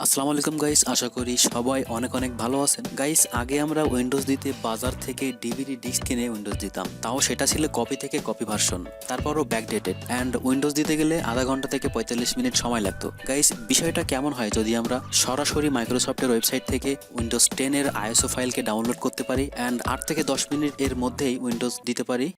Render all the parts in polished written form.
আসসালামু আলাইকুম গাইস, আশা করি সবাই অনেক অনেক ভালো আছেন। গাইস, আগে আমরা উইন্ডোজ দিতে বাজার থেকে ডিভিডি ডিস্ক কিনে উইন্ডোজ দিতাম, তাও সেটা ছিল কপি থেকে কপি ভার্সন, তারপরও ব্যাকডেটেড অ্যান্ড উইন্ডোজ দিতে গেলে আধা ঘন্টা থেকে 45 মিনিট সময় লাগতো। গাইস, বিষয়টা কেমন হয় যদি আমরা সরাসরি মাইক্রোসফটের ওয়েবসাইট থেকে উইন্ডোজ 10 এর আইএসও ফাইলকে ডাউনলোড করতে পারি অ্যান্ড 8 থেকে 10 মিনিট এর মধ্যেই উইন্ডোজ দিতে পারি।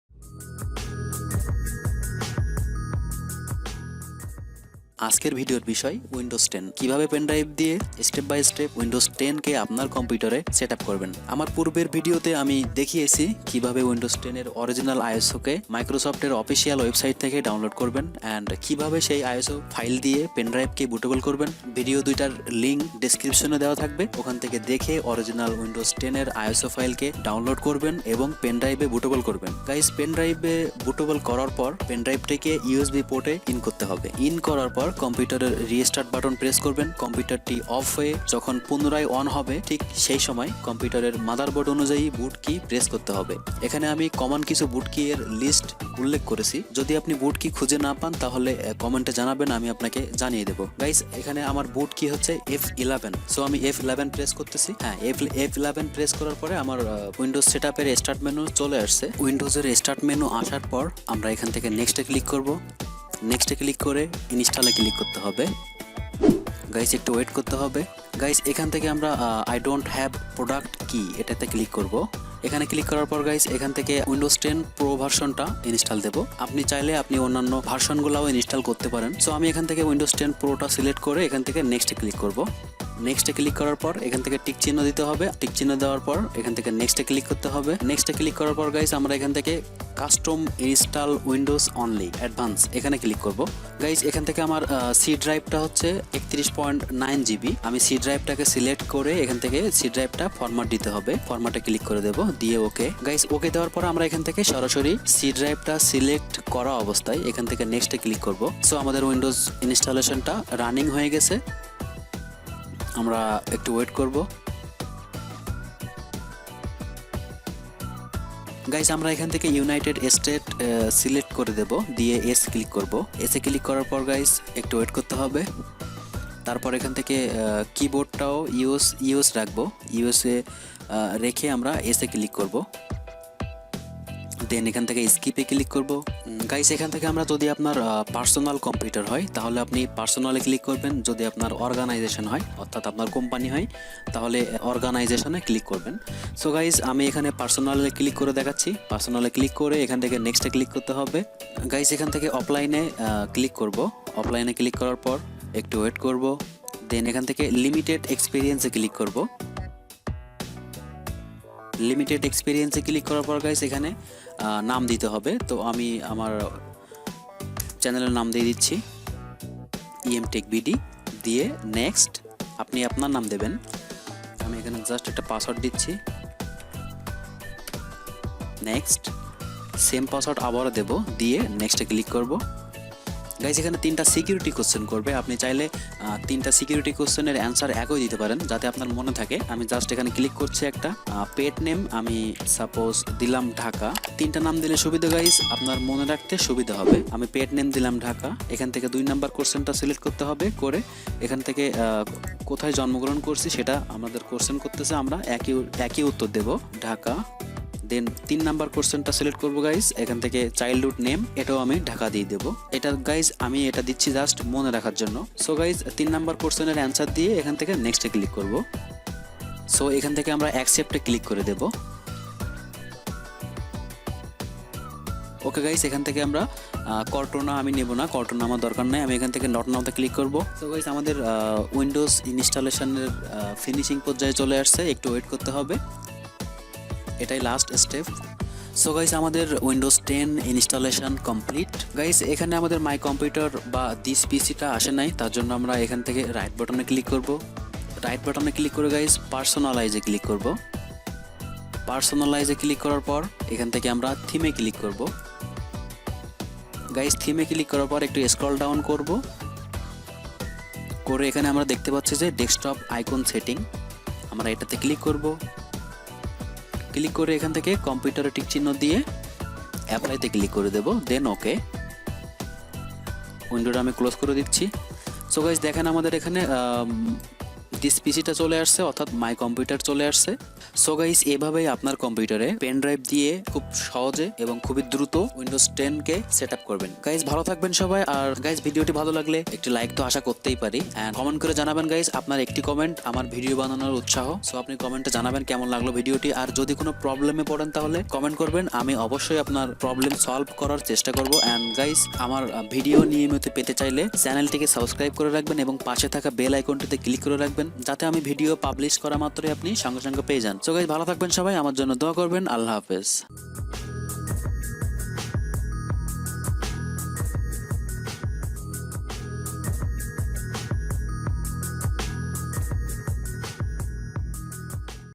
আজকের ভিডিওর বিষয় উইন্ডোজ 10 কিভাবে পেনড্রাইভ দিয়ে স্টেপ বাই স্টেপ উইন্ডোজ 10 কে আপনার কম্পিউটারে সেটআপ করবেন। আমার পূর্বের ভিডিওতে আমি দেখিয়েছি কিভাবে উইন্ডোজ 10 এর অরিজিনাল আইএসও কে মাইক্রোসফটের অফিসিয়াল ওয়েবসাইট থেকে ডাউনলোড করবেন অ্যান্ড কিভাবে সেই আইএসও ফাইল দিয়ে পেনড্রাইভকে বুটেবল করবেন। ভিডিও দুইটার লিংক ডেসক্রিপশনে দেওয়া থাকবে, ওখান থেকে দেখে অরিজিনাল উইন্ডোজ 10 এর আইএসও ফাইলকে ডাউনলোড করবেন এবং পেনড্রাইভে বুটেবল করবেন। গাইস, পেনড্রাইভে বুটেবল করার পর পেনড্রাইভটিকে ইউএসবি পোর্টে ইন করতে হবে। ইন করার পর কম্পিউটারের রিস্টার্ট বাটন প্রেস করবেন। কম্পিউটারটি অফ হয়ে যখন পুনরায় অন হবে ঠিক সেই সময় কম্পিউটারের মাদারবোর্ড অনুযায়ী বুট কি প্রেস করতে হবে। এখানে আমি কমন কিছু বুট কি এর লিস্ট উল্লেখ করেছি, যদি আপনি বুট কি খুঁজে না পান তাহলে কমেন্টে জানাবেন, আমি আপনাকে জানিয়ে দেবো। গাইস, এখানে আমার বুট কি হচ্ছে F11, সো আমি F11 প্রেস করতেছি। হ্যাঁ, F11 প্রেস করার পরে আমার উইন্ডোজ সেটআপের স্টার্ট মেনু চলে আসছে। উইন্ডোজের স্টার্ট মেনু আসার পর আমরা এখান থেকে নেক্সটে ক্লিক করব। নেক্সটে ক্লিক করে ইনস্টলে ক্লিক করতে হবে। গাইস, একটু ওয়েট করতে হবে। গাইস, এখান থেকে আমরা আই ডোন্ট হ্যাভ প্রোডাক্ট কি এটাতে ক্লিক করব। এখানে ক্লিক করার পর গাইস এখান থেকে উইন্ডোজ 10 প্রো ভার্সনটা ইনস্টল দেব। আপনি চাইলে আপনি অন্যান্য ভার্সনগুলোও ইনস্টল করতে পারেন। সো আমি এখান থেকে উইন্ডোজ 10 প্রোটা সিলেক্ট করে এখান থেকে নেক্সটে ক্লিক করব। নেক্সটে ক্লিক করার পর এখান থেকে টিক চিহ্ন দিতে হবে। টিক চিহ্ন দেওয়ার পর এখান থেকে নেক্সটে ক্লিক করতে হবে। নেক্সটে ক্লিক করার পর গাইস আমরা এখান থেকে custom install Windows only advance এখানে ক্লিক করব। গাইস, এখান থেকে আমার সি ড্রাইভটা হচ্ছে 31.9 জিবি। আমি সি ড্রাইভটাকে সিলেক্ট করে এখান থেকে সি ড্রাইভটা ফরম্যাট দিতে হবে। ফরম্যাটে ক্লিক করে দেব, দিয়ে ওকে। গাইস, ওকে দেওয়ার পর আমরা এখান থেকে সরাসরি সি ড্রাইভটা সিলেক্ট করা অবস্থায় এখান থেকে নেক্সটে ক্লিক করব। সো আমাদের উইন্ডোজ ইনস্টলেশনটা রানিং হয়ে গেছে। আমরা একটু ওয়েট করব। গাইস, আমরা এখান থেকে ইউনাইটেড স্টেট সিলেক্ট করে দেব, দিয়ে এস ক্লিক করব। এসে ক্লিক করার পর গাইস একটু ওয়েট করতে হবে। তারপর এখান থেকে কিবোর্ডটাও ইউএস রাখবো। ইউএসএ রেখে আমরা এসে ক্লিক করব। দেন এখান থেকে স্কিপে ক্লিক করব। গাইস, এখান থেকে আমরা যদি আপনার পার্সোনাল কম্পিউটার হয় তাহলে আপনি পার্সোনালে ক্লিক করবেন। যদি আপনার অর্গানাইজেশন হয় অর্থাৎ আপনার কোম্পানি হয় তাহলে অর্গানাইজেশনে ক্লিক করবেন। সো গাইস, আমি এখানে পার্সোনালে ক্লিক করে দেখাচ্ছি। পার্সোনালে ক্লিক করে এখান থেকে নেক্সটে ক্লিক করতে হবে। গাইস, এখান থেকে অফলাইনে ক্লিক করব। অফলাইনে ক্লিক করার পর একটু ওয়েট করব। দেন এখান থেকে লিমিটেড এক্সপিরিয়েন্সে ক্লিক করব। লিমিটেড এক্সপিরিয়েন্সে ক্লিক করার পর গাইস এখানে নাম দিতে হবে। তো আমি আমার চ্যানেলের নাম দিয়ে দিচ্ছি TechBD, দিয়ে নেক্সট আপনি আপনার নাম দেবেন। আমি এখানে জাস্ট একটা পাসওয়ার্ড দিচ্ছি। নেক্সট সেম পাসওয়ার্ড আবারও দেব, দিয়ে নেক্সটে ক্লিক করব। গাইস, এখানে 3টা সিকিউরিটি কোশ্চেন করবে। আপনি চাইলে 3টা সিকিউরিটি কোশ্চেনের অ্যান্সার একই দিতে পারেন যাতে আপনার মনে থাকে। আমি জাস্ট এখানে ক্লিক করছি। একটা পেট নেম আমি সাপোজ দিলাম ঢাকা। 3টা নাম দিলে সুবিধা গাইস, আপনার মনে রাখতে সুবিধা হবে। আমি পেট নেম দিলাম ঢাকা। এখান থেকে 2 নাম্বার কোশ্চেনটা সিলেক্ট করতে হবে। করে এখান থেকে কোথায় জন্মগ্রহণ করছি সেটা আমাদের কোশ্চেন করতেছে, আমরা একই উত্তর দেব, ঢাকা। দেন 3 নাম্বার কোশ্চেনটা সিলেক্ট করবো গাইস। এখান থেকে চাইল্ডহুড নেম এটাও আমি ঢাকা দিয়ে দেবো। এটা গাইস আমি এটা দিচ্ছি জাস্ট মনে রাখার জন্য। সো গাইস 3 নাম্বার কোশ্চেনের অ্যান্সার দিয়ে এখান থেকে নেক্সটে ক্লিক করব। সো এখান থেকে আমরা অ্যাকসেপ্টে ক্লিক করে দেব। ওকে গাইস, এখান থেকে আমরা কর্টোনা আমি নেব না, কর্টোনা আমার দরকার নাই। আমি এখান থেকে নট নাওতে ক্লিক করব। সো গাইস আমাদের উইন্ডোজ ইনস্টলেশনের ফিনিশিং পর্যায়ে চলে আসছে, একটু ওয়েট করতে হবে। এটাই লাস্ট স্টেপ। সো গাইস আমাদের উইন্ডোজ 10 ইনস্টলেশন কমপ্লিট। গাইস, এখানে আমাদের মাই কম্পিউটার বা দিস পিসিটা আসে নাই, তার জন্য আমরা এখান থেকে রাইট বাটনে ক্লিক করব। রাইট বাটনে ক্লিক করে গাইস পার্সোনালাইজে ক্লিক করব। পার্সোনালাইজে ক্লিক করার পর এখান থেকে আমরা থিমে ক্লিক করব। গাইস, থিমে ক্লিক করার পর একটু স্ক্রল ডাউন করব। করে এখানে আমরা দেখতে পাচ্ছি যে ডেস্কটপ আইকন সেটিং, আমরা এটাতে ক্লিক করব। ক্লিক করে এখান থেকে কম্পিউটারে টিক চিহ্ন দিয়ে অ্যাপ্লাইতে ক্লিক করে দেব। দেন ওকে, উইন্ডোটা আমি ক্লোজ করে দিচ্ছি। সো গাইস দেখেন আমাদের এখানে দিস পিসিটা চলে আসছে, অর্থাৎ মাই কম্পিউটার চলে আসছে। সো গাইস, এভাবেই আপনার কম্পিউটারে পেন ড্রাইভ দিয়ে খুব সহজে এবং খুবই দ্রুত উইন্ডোজ 10 কে সেট আপ করবেন। গাইস ভালো থাকবেন সবাই, আর গাইস ভিডিওটি ভালো লাগলে একটি লাইক তো আশা করতেই পারি, এন্ড কমেন্ট করে জানাবেন গাইস, আপনার একটি কমেন্ট আমার ভিডিও বানানোর উৎসাহ। সো আপনি কমেন্টে জানাবেন কেমন লাগলো ভিডিওটি, আর যদি কোনো প্রবলেমে পড়েন তাহলে কমেন্ট করবেন, আমি অবশ্যই আপনার প্রবলেম সলভ করার চেষ্টা করব। এন্ড গাইস, আমার ভিডিও নিয়মিত পেতে চাইলে চ্যানেলটিকে সাবস্ক্রাইব করে রাখবেন এবং পাশে থাকা বেল আইকনটিতে ক্লিক করে রাখবেন, যাতে আমি ভিডিও পাবলিশ করা মাত্রই আপনি সঙ্গে সঙ্গে পেয়ে যান। সো গাইস ভালো থাকবেন সবাই, আমার জন্য দোয়া করবেন। আল্লাহ হাফেজ।